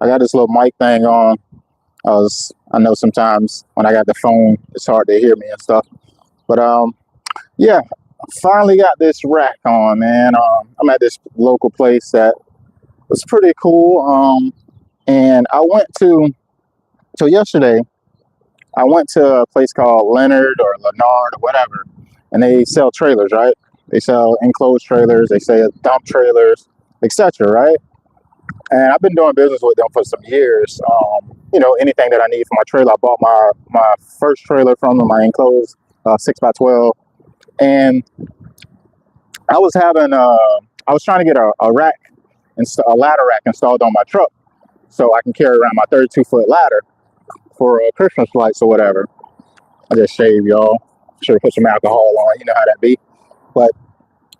I got this little mic thing on. I know sometimes when I got the phone, it's hard to hear me and stuff. But yeah, I finally got this rack on, man. I'm at this local place that was pretty cool. And I went to so yesterday I went to a place called Leonard or Leonard or whatever, and they sell trailers, right? They sell enclosed trailers, they sell dump trailers, etc., right? And I've been doing business with them for some years. Anything that I need for my trailer, I bought my first trailer from them, my enclosed 6x12, and I was trying to get a rack, a ladder rack installed on my truck, so I can carry around my 32-foot ladder for Christmas lights or whatever. I just shaved, y'all. Should have put some alcohol on. You know how that be. But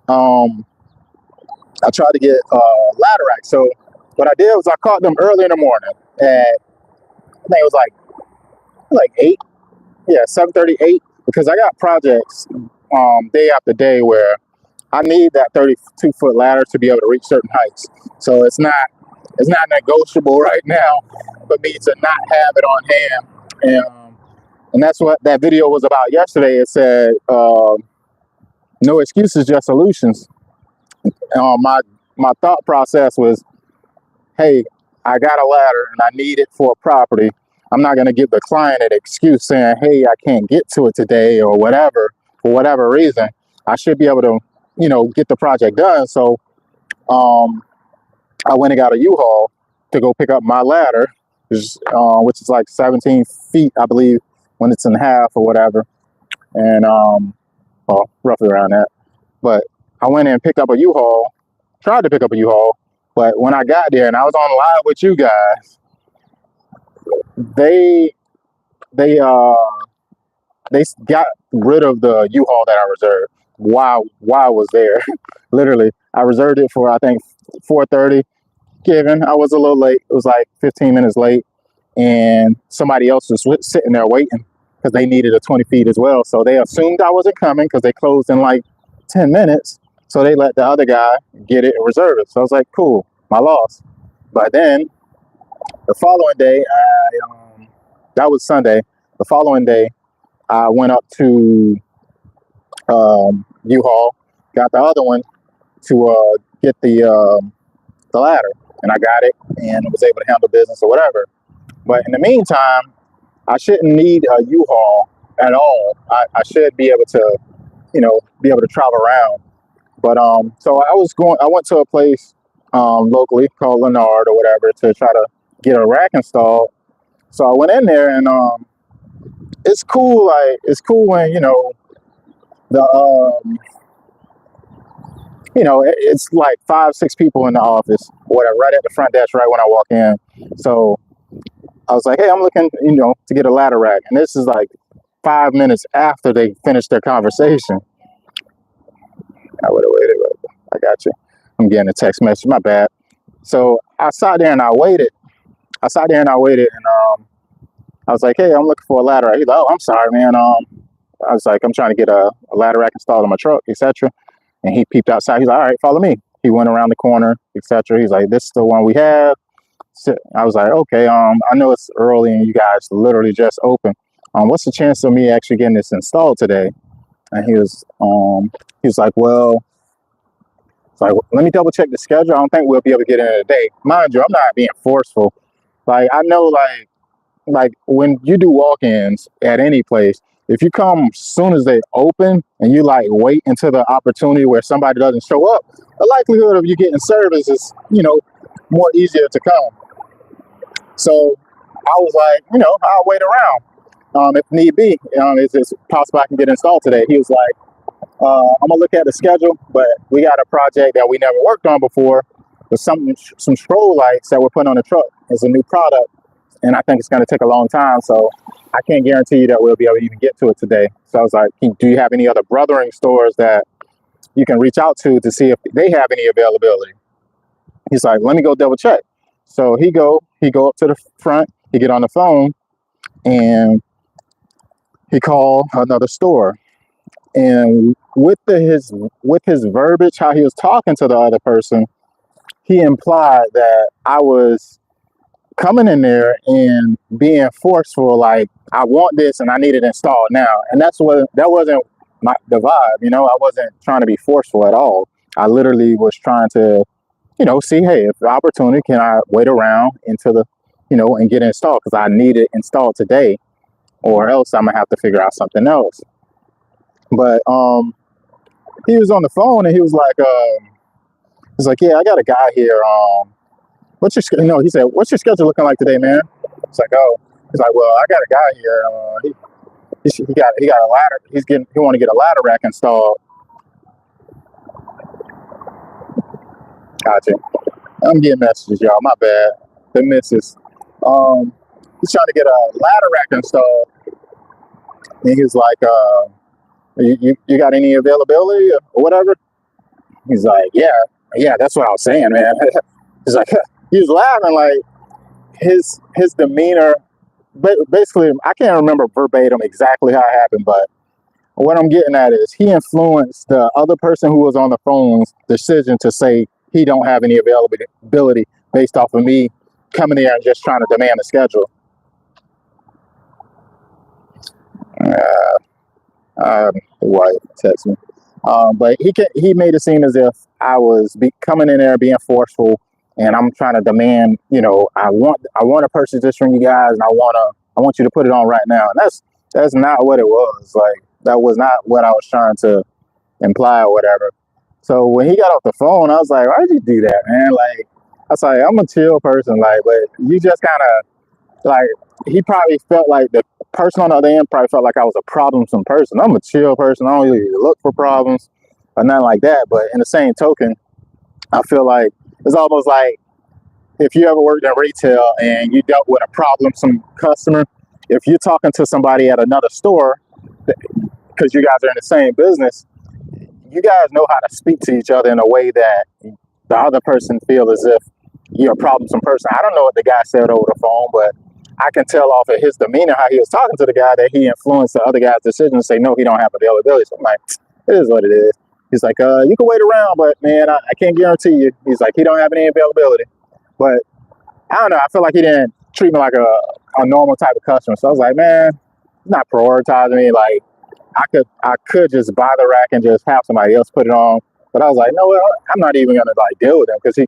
I tried to get a ladder rack. So what I did was I caught them early in the morning at, I think it was like 8, 7:38, because I got projects day after day where I need that 32-foot ladder to be able to reach certain heights. So it's not negotiable right now for me to not have it on hand. And that's what that video was about yesterday. It said, no excuses, just solutions. My thought process was, hey, I got a ladder and I need it for a property. I'm not going to give the client an excuse saying, hey, I can't get to it today or whatever, for whatever reason. I should be able to, get the project done. So I went and got a U-Haul to go pick up my ladder, which is like 17 feet, I believe, when it's in half or whatever. And, roughly around that. But I went and picked up a U-Haul, tried to pick up a U-Haul, but when I got there and I was on live with you guys, they got rid of the U-Haul that I reserved while I was there. Literally, I reserved it for, I think, 4:30. Given I was a little late, it was like 15 minutes late, and somebody else was sitting there waiting because they needed a 20 feet as well. So they assumed I wasn't coming because they closed in like 10 minutes. So they let the other guy get it and reserve it. So I was like, cool, my loss. But then the following day, that was Sunday. The following day, I went up to U-Haul, got the other one to get the ladder, and I got it and was able to handle business or whatever. But in the meantime, I shouldn't need a U-Haul at all. I should be able to, be able to travel around. But so I went to a place locally called Leonard or whatever to try to get a rack installed. So I went in there, and it's cool. Like, it's cool when it's like 5-6 people in the office, or whatever, right at the front desk, right when I walk in. So I was like, hey, I'm looking, to get a ladder rack. And this is like 5 minutes after they finished their conversation. I would have waited, but I got you. I'm getting a text message, my bad. So I sat there and I waited. And I was like, hey, I'm looking for a ladder rack. He's like, oh, I'm sorry, man. I was like, I'm trying to get a ladder rack installed on my truck, etc. And he peeped outside. He's like, all right, follow me. He went around the corner, etc. He's like, this is the one we have. So I was like, okay, I know it's early and you guys literally just opened. What's the chance of me actually getting this installed today? And he was like, well, let me double check the schedule. I don't think we'll be able to get in it today. Mind you, I'm not being forceful. Like, I know, like when you do walk-ins at any place, if you come as soon as they open and you like wait until the opportunity where somebody doesn't show up, the likelihood of you getting service is, more easier to come. So I was like, I'll wait around if need be. Is it possible I can get installed today? He was like, I'm gonna look at the schedule, but we got a project that we never worked on before with some strobe lights that we're putting on the truck. It's a new product, and I think it's gonna take a long time. So I can't guarantee you that we'll be able to even get to it today. So I was like, do you have any other brothering stores that you can reach out to see if they have any availability? He's like, let me go double check. So he go up to the front, he get on the phone, and he called another store. And with his verbiage, how he was talking to the other person, he implied that I was coming in there and being forceful, like, I want this and I need it installed now. And that wasn't the vibe, I wasn't trying to be forceful at all. I literally was trying to, see, hey, if the opportunity, can I wait around until and get it installed, because I need it installed today, or else I'm gonna have to figure out something else. But he was on the phone and he was like, yeah, I got a guy here. What's your he said, what's your schedule looking like today, man? It's like, oh, he's like, well, I got a guy here. He got a ladder. He want to get a ladder rack installed. Gotcha. I'm getting messages, y'all. My bad. The missus. He's trying to get a ladder rack installed. And he's like, you got any availability or whatever? He's like, yeah, that's what I was saying, man. He's like, he was laughing, like his demeanor. Basically, I can't remember verbatim exactly how it happened, but what I'm getting at is he influenced the other person who was on the phone's decision to say he don't have any availability based off of me coming there and just trying to demand a schedule. The wife texted me, but he made it seem as if I was coming in there being forceful, and I'm trying to demand. I want to purchase this from you guys, and I want you to put it on right now. And that's not what it was. Like, that was not what I was trying to imply or whatever. So when he got off the phone, I was like, why did you do that, man? Like, I was like, I'm a chill person, like, but you just kind of, like, he probably felt like the person on the other end probably felt like I was a problemsome person. I'm a chill person. I don't really look for problems or nothing like that. But in the same token, I feel like it's almost like if you ever worked in retail and you dealt with a problemsome customer, if you're talking to somebody at another store, because you guys are in the same business, you guys know how to speak to each other in a way that the other person feels as if you're a problemsome person. I don't know what the guy said over the phone, but I can tell off of his demeanor how he was talking to the guy that he influenced the other guy's decision to say, no, he don't have availability. So I'm like, it is what it is. He's like, you can wait around, but man, I can't guarantee you. He's like, he don't have any availability. But I don't know. I feel like he didn't treat me like a normal type of customer. So I was like, man, he's not prioritizing me. Like, I could just buy the rack and just have somebody else put it on. But I was like, no, I'm not even gonna like deal with him, because he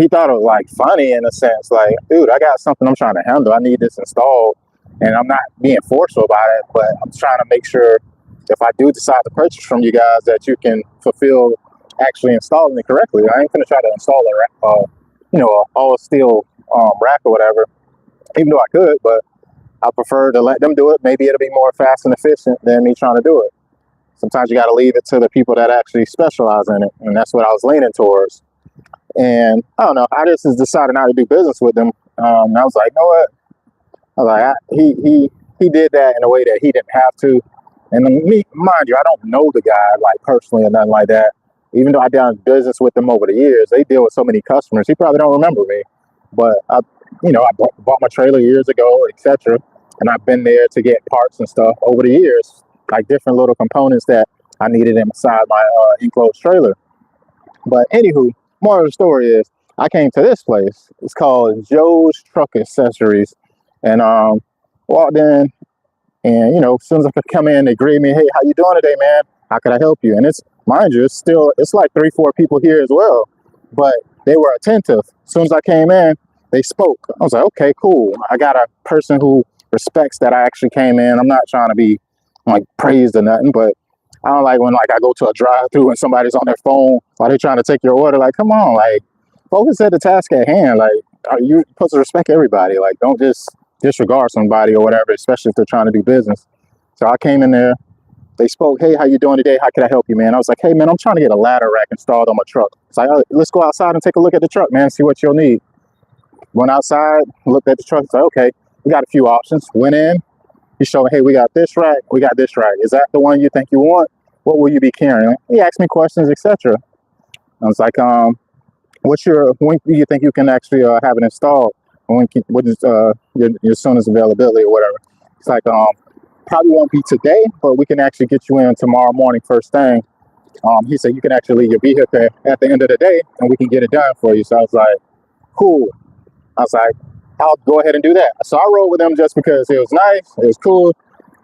thought it was like funny in a sense. Like, dude, I got something I'm trying to handle. I need this installed, and I'm not being forceful about it, but I'm trying to make sure if I do decide to purchase from you guys that you can fulfill actually installing it correctly. I ain't gonna try to install a all steel rack or whatever, even though I could, but I prefer to let them do it. Maybe it'll be more fast and efficient than me trying to do it. Sometimes you got to leave it to the people that actually specialize in it, and that's what I was leaning towards. And I don't know, I just decided not to do business with them. And I was like, you know what? I was like, he did that in a way that he didn't have to. And mind you, I don't know the guy like personally or nothing like that. Even though I done business with them over the years, they deal with so many customers. He probably don't remember me, but I bought my trailer years ago, etc. And I've been there to get parts and stuff over the years, like different little components that I needed inside my enclosed trailer. But anywho, moral of the story is I came to this place. It's called Joe's Truck Accessories, and walked in, and as soon as I could come in, they greeted me. Hey, how you doing today, man? How can I help you? And it's, mind you, it's like 3-4 people here as well, but they were attentive. As soon as I came in, they spoke. I was like, okay, cool. I got a person who respects that I actually came in. I'm not trying to be like praised or nothing, but I don't like when I go to a drive-through and somebody's on their phone while they're trying to take your order. Like, come on, like, focus at the task at hand. Like, you're supposed to respect everybody. Like, don't just disregard somebody or whatever, especially if they're trying to do business. So I came in there. They spoke. Hey, how you doing today? How can I help you, man? I was like, hey, man, I'm trying to get a ladder rack installed on my truck. It's like, let's go outside and take a look at the truck, man, see what you'll need. Went outside, looked at the truck. It's like, okay, we got a few options. Went in. He showed me, hey, we got this rack. We got this rack. Is that the one you think you want? What will you be carrying? He asked me questions, etc. I was like, when do you think you can actually have it installed? What is your soonest availability or whatever? It's like, probably won't be today, but we can actually get you in tomorrow morning first thing. He said you can actually leave your vehicle at the end of the day and we can get it done for you. So I was like, cool. I was like, I'll go ahead and do that. So I rolled with them just because it was nice, it was cool,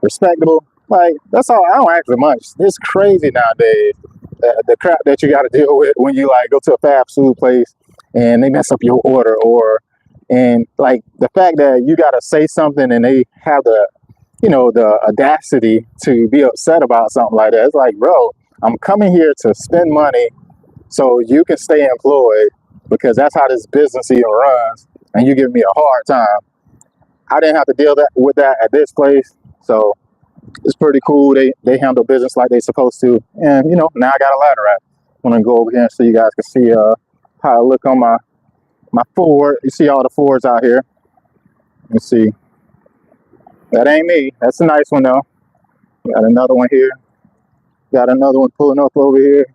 respectable. Like, that's all. I don't ask for much. It's crazy nowadays, the crap that you got to deal with when you like go to a fast food place and they mess up your order, or and like the fact that you got to say something and they have the audacity to be upset about something like that. It's like, bro, I'm coming here to spend money so you can stay employed, because that's how this business even runs, and you give me a hard time. I didn't have to deal with that at this place, so it's pretty cool. They handle business like they supposed to, and now I got a ladder rack. I'm gonna go over here so you guys can see how I look on my Ford. You see all the Fords out here. Let's see. That ain't me. That's a nice one though. Got another one here. Got another one pulling up over here.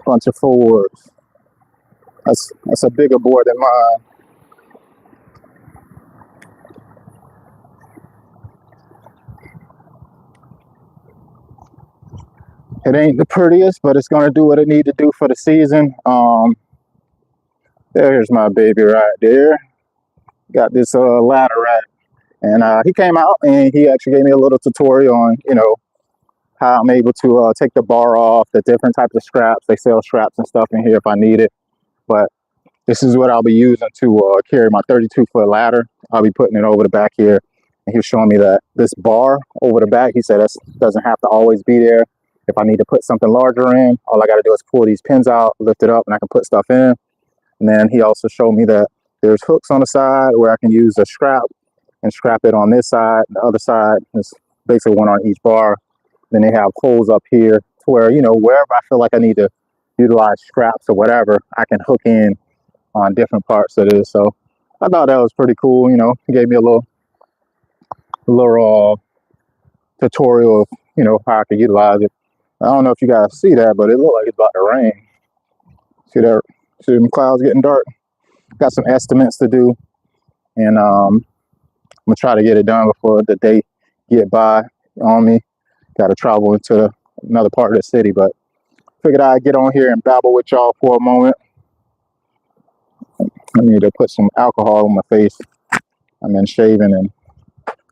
Bunch of Fords. That's a bigger board than mine. It ain't the prettiest, but it's gonna do what it need to do for the season. There's my baby right there. Got this ladder rack, and he came out and he actually gave me a little tutorial on how I'm able to take the bar off, the different types of straps. They sell straps and stuff in here if I need it, but this is what I'll be using to carry my 32-foot ladder. I'll be putting it over the back here, and he was showing me that this bar over the back, he said that doesn't have to always be there. If I need to put something larger in, all I got to do is pull these pins out, lift it up, and I can put stuff in. And then he also showed me that there's hooks on the side where I can use a strap and strap it on this side. The other side is basically one on each bar. Then they have holes up here to where, wherever I feel like I need to utilize straps or whatever, I can hook in on different parts of this. So I thought that was pretty cool. He gave me a little tutorial of, how I could utilize it. I don't know if you guys see that, but it looked like it's about to rain. See that? See them clouds getting dark? Got some estimates to do, and I'm gonna try to get it done before the day get by on me. Got to travel into another part of the city, but figured I'd get on here and babble with y'all for a moment. I need to put some alcohol on my face. I've been shaving and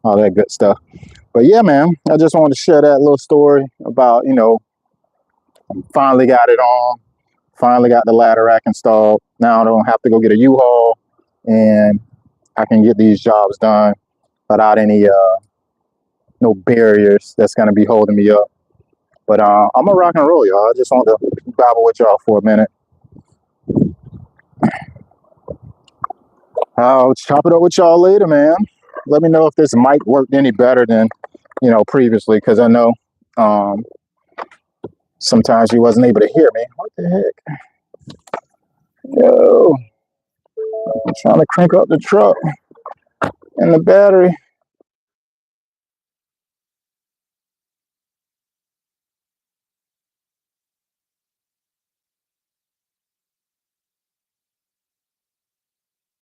all that good stuff. But yeah, man, I just wanted to share that little story about, finally got it on, finally got the ladder rack installed. Now I don't have to go get a U-Haul, and I can get these jobs done without any no barriers that's going to be holding me up. But I'm gonna rock and roll, y'all. I just want to babble with y'all for a minute. I'll chop it up with y'all later, man. Let me know if this mic worked any better than previously, because I know sometimes you wasn't able to hear me. What the heck? Yo, I'm trying to crank up the truck and the battery.